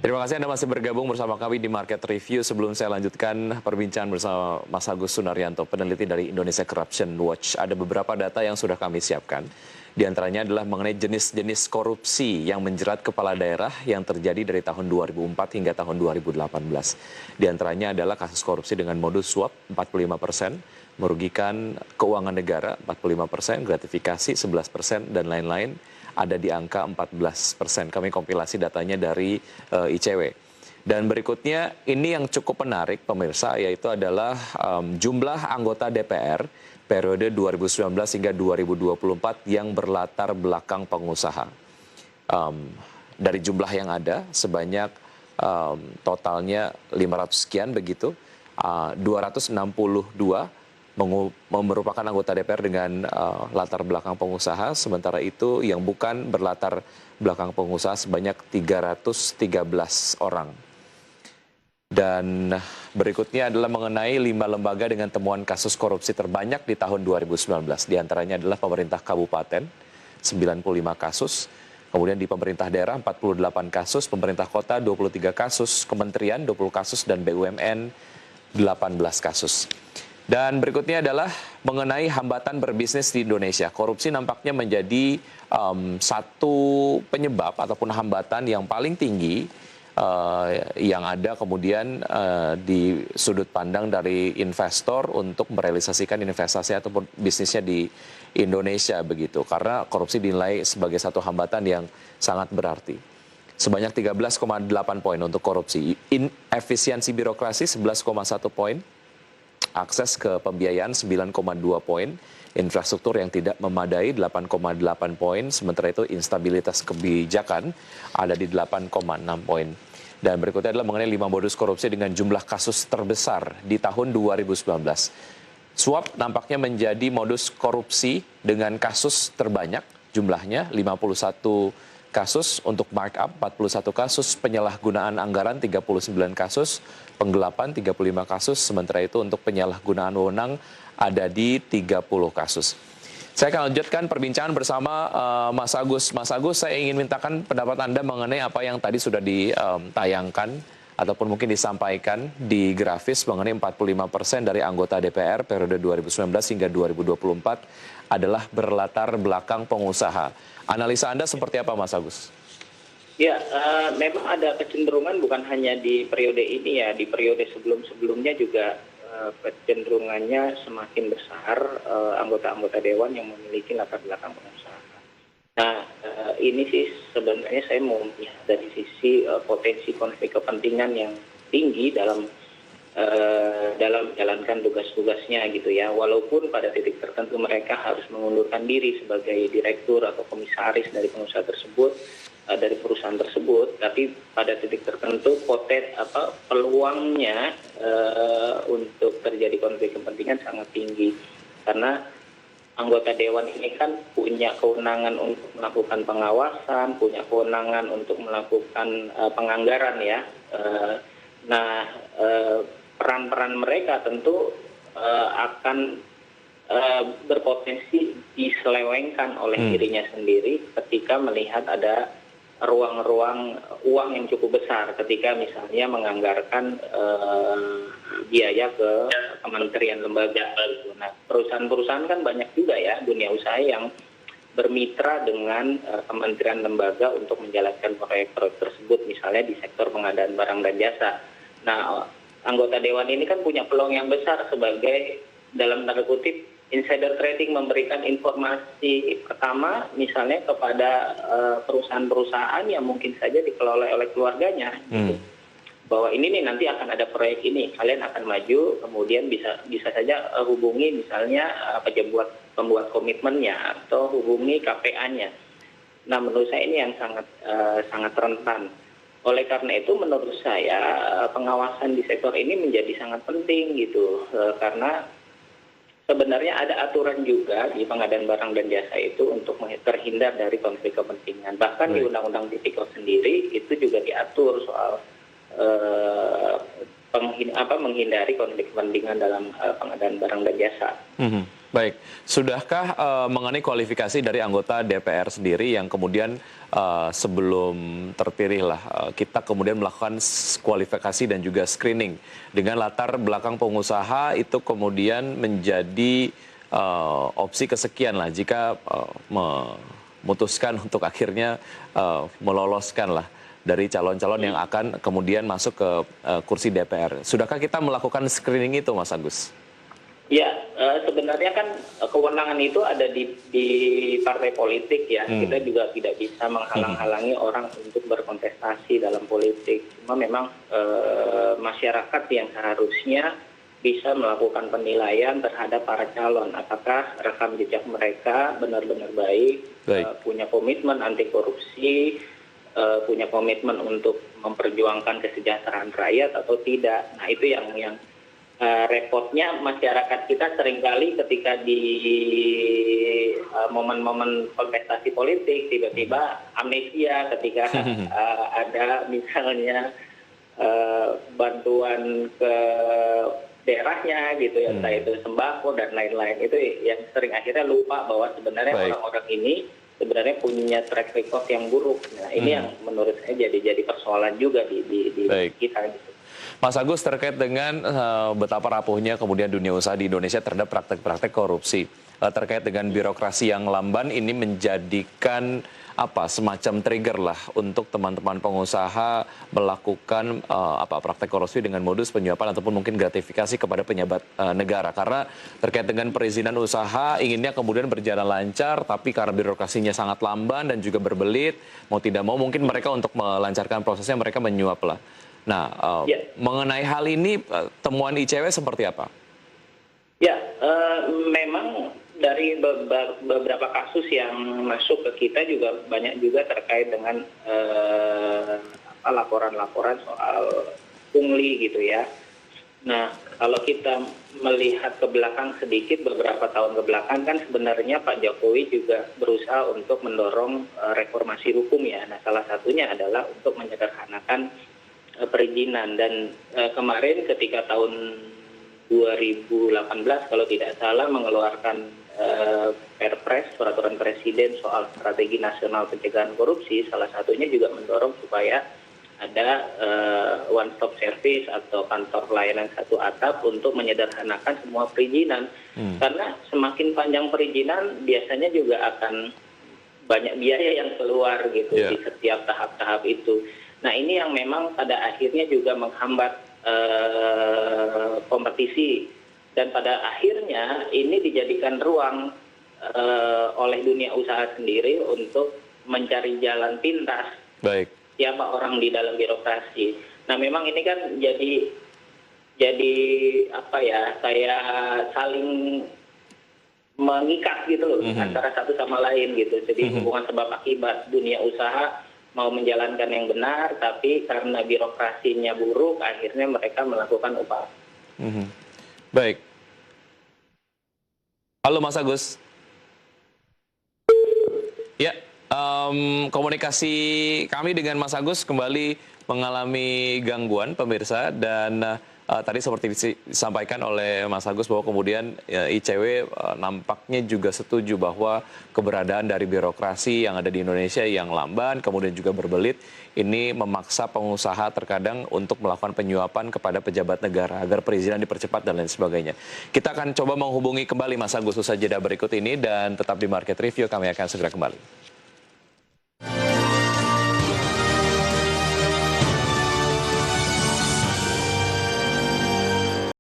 Terima kasih Anda masih bergabung bersama kami di Market Review. Sebelum saya lanjutkan perbincangan bersama Mas Agus Sunaryanto, peneliti dari Indonesia Corruption Watch. Ada beberapa data yang sudah kami siapkan. Di antaranya adalah mengenai jenis-jenis korupsi yang menjerat kepala daerah yang terjadi dari tahun 2004 hingga tahun 2018. Di antaranya adalah kasus korupsi dengan modus suap 45%, merugikan keuangan negara 45%, gratifikasi 11%, dan lain-lain ada di angka 14%. Kami kompilasi datanya dari ICW. Dan berikutnya ini yang cukup menarik pemirsa, yaitu adalah jumlah anggota DPR periode 2019 hingga 2024 yang berlatar belakang pengusaha. Dari jumlah yang ada sebanyak totalnya 500 sekian begitu, 262 merupakan anggota DPR dengan latar belakang pengusaha, sementara itu yang bukan berlatar belakang pengusaha sebanyak 313 orang. Dan berikutnya adalah mengenai 5 lembaga dengan temuan kasus korupsi terbanyak di tahun 2019. Di antaranya adalah pemerintah kabupaten, 95 kasus. Kemudian di pemerintah daerah 48 kasus, pemerintah kota 23 kasus, kementerian 20 kasus, dan BUMN 18 kasus. Dan berikutnya adalah mengenai hambatan berbisnis di Indonesia. Korupsi nampaknya menjadi satu penyebab ataupun hambatan yang paling tinggi yang ada kemudian di sudut pandang dari investor untuk merealisasikan investasi ataupun bisnisnya di Indonesia begitu. Karena korupsi dinilai sebagai satu hambatan yang sangat berarti. Sebanyak 13,8 poin untuk korupsi. Efisiensi birokrasi 11,1 poin. Akses ke pembiayaan 9,2 poin. Infrastruktur yang tidak memadai 8,8 poin. Sementara itu instabilitas kebijakan ada di 8,6 poin. Dan berikutnya adalah mengenai 5 modus korupsi dengan jumlah kasus terbesar di tahun 2019. Suap nampaknya menjadi modus korupsi dengan kasus terbanyak, jumlahnya 51 kasus, untuk markup 41 kasus, penyalahgunaan anggaran 39 kasus, penggelapan 35 kasus, sementara itu untuk penyalahgunaan wewenang ada di 30 kasus. Saya akan lanjutkan perbincangan bersama Mas Agus. Mas Agus, saya ingin mintakan pendapat Anda mengenai apa yang tadi sudah ditayangkan ataupun mungkin disampaikan di grafis mengenai 45% dari anggota DPR periode 2019 hingga 2024 adalah berlatar belakang pengusaha. Analisa Anda seperti apa, Mas Agus? Ya, memang ada kecenderungan bukan hanya di periode ini ya, di periode sebelum-sebelumnya juga kecenderungannya semakin besar anggota-anggota dewan yang memiliki latar belakang pengusaha. Nah, ini sih sebenarnya saya mau melihat dari sisi potensi konflik kepentingan yang tinggi dalam menjalankan tugas-tugasnya gitu ya. Walaupun pada titik tertentu mereka harus mengundurkan diri sebagai direktur atau komisaris dari pengusaha tersebut, dari perusahaan tersebut, tapi pada titik tertentu peluangnya untuk terjadi konflik kepentingan sangat tinggi karena anggota dewan ini kan punya kewenangan untuk melakukan pengawasan, punya kewenangan untuk melakukan penganggaran ya. Peran-peran mereka tentu akan berpotensi diselewengkan oleh dirinya sendiri ketika melihat ada ruang-ruang uang yang cukup besar ketika misalnya menganggarkan biaya ke kementerian lembaga. Nah, perusahaan-perusahaan kan banyak juga ya dunia usaha yang bermitra dengan kementerian lembaga untuk menjalankan proyek-proyek tersebut, misalnya di sektor pengadaan barang dan jasa. Nah, anggota dewan ini kan punya peluang yang besar sebagai dalam tanda kutip insider trading, memberikan informasi pertama misalnya kepada perusahaan-perusahaan yang mungkin saja dikelola oleh keluarganya, bahwa ini nih nanti akan ada proyek ini, kalian akan maju, kemudian bisa saja hubungi misalnya pembuat komitmennya atau hubungi KPA-nya. Nah, menurut saya ini yang sangat rentan. Oleh karena itu menurut saya pengawasan di sektor ini menjadi sangat penting gitu, karena sebenarnya ada aturan juga di pengadaan barang dan jasa itu untuk terhindar dari konflik kepentingan. Bahkan di Undang-Undang Tipikor sendiri itu juga diatur soal menghindari konflik kepentingan dalam pengadaan barang dan jasa. Baik, sudahkah mengenai kualifikasi dari anggota DPR sendiri yang kemudian sebelum terpilih lah kita kemudian melakukan kualifikasi dan juga screening dengan latar belakang pengusaha itu kemudian menjadi opsi kesekian lah jika memutuskan untuk akhirnya meloloskan lah dari calon-calon yang akan kemudian masuk ke kursi DPR. Sudahkah kita melakukan screening itu, Mas Agus? Ya, sebenarnya kan kewenangan itu ada di partai politik ya. Kita juga tidak bisa menghalang-halangi orang untuk berkontestasi dalam politik. Cuma memang masyarakat yang seharusnya bisa melakukan penilaian terhadap para calon. Apakah rekam jejak mereka benar-benar baik, punya komitmen anti korupsi, punya komitmen untuk memperjuangkan kesejahteraan rakyat atau tidak. Nah itu yang repotnya masyarakat kita seringkali ketika di momen-momen kontestasi politik tiba-tiba amnesia ketika ada misalnya bantuan ke daerahnya gitu ya, entah itu sembako dan lain-lain, itu yang sering akhirnya lupa bahwa sebenarnya orang-orang ini sebenarnya punya track record yang buruk. Nah ini yang menurut saya jadi persoalan juga di kita gitu. Mas Agus, terkait dengan betapa rapuhnya kemudian dunia usaha di Indonesia terhadap praktek-praktek korupsi, terkait dengan birokrasi yang lamban, ini menjadikan semacam trigger lah untuk teman-teman pengusaha melakukan praktek korupsi dengan modus penyuapan ataupun mungkin gratifikasi kepada pejabat negara. Karena terkait dengan perizinan usaha inginnya kemudian berjalan lancar, tapi karena birokrasinya sangat lamban dan juga berbelit, mau tidak mau mungkin mereka untuk melancarkan prosesnya mereka menyuap lah. Nah, mengenai hal ini temuan ICW seperti apa? Ya, memang dari beberapa kasus yang masuk ke kita juga banyak juga terkait dengan laporan-laporan soal pungli gitu ya. Nah, kalau kita melihat ke belakang sedikit, beberapa tahun ke belakang kan sebenarnya Pak Jokowi juga berusaha untuk mendorong reformasi hukum ya. Nah, salah satunya adalah untuk menyederhanakan perizinan, dan kemarin ketika tahun 2018 kalau tidak salah mengeluarkan Perpres, peraturan presiden soal strategi nasional pencegahan korupsi, salah satunya juga mendorong supaya ada one stop service atau kantor pelayanan satu atap untuk menyederhanakan semua perizinan. Karena semakin panjang perizinan biasanya juga akan banyak biaya yang keluar gitu di setiap tahap-tahap itu. Nah ini yang memang pada akhirnya juga menghambat kompetisi, dan pada akhirnya ini dijadikan ruang oleh dunia usaha sendiri untuk mencari jalan pintas. Baik. Siapa orang di dalam birokrasi. Nah memang ini kan jadi kayak saling mengikat gitu loh antara satu sama lain gitu. Jadi hubungan sebab akibat, dunia usaha mau menjalankan yang benar, tapi karena birokrasinya buruk, akhirnya mereka melakukan upaya. Baik. Halo Mas Agus. Ya, komunikasi kami dengan Mas Agus kembali mengalami gangguan pemirsa, dan tadi seperti disampaikan oleh Mas Agus bahwa kemudian ICW nampaknya juga setuju bahwa keberadaan dari birokrasi yang ada di Indonesia yang lamban, kemudian juga berbelit, ini memaksa pengusaha terkadang untuk melakukan penyuapan kepada pejabat negara agar perizinan dipercepat dan lain sebagainya. Kita akan coba menghubungi kembali Mas Agus usai jeda berikut ini, dan tetap di Market Review, kami akan segera kembali.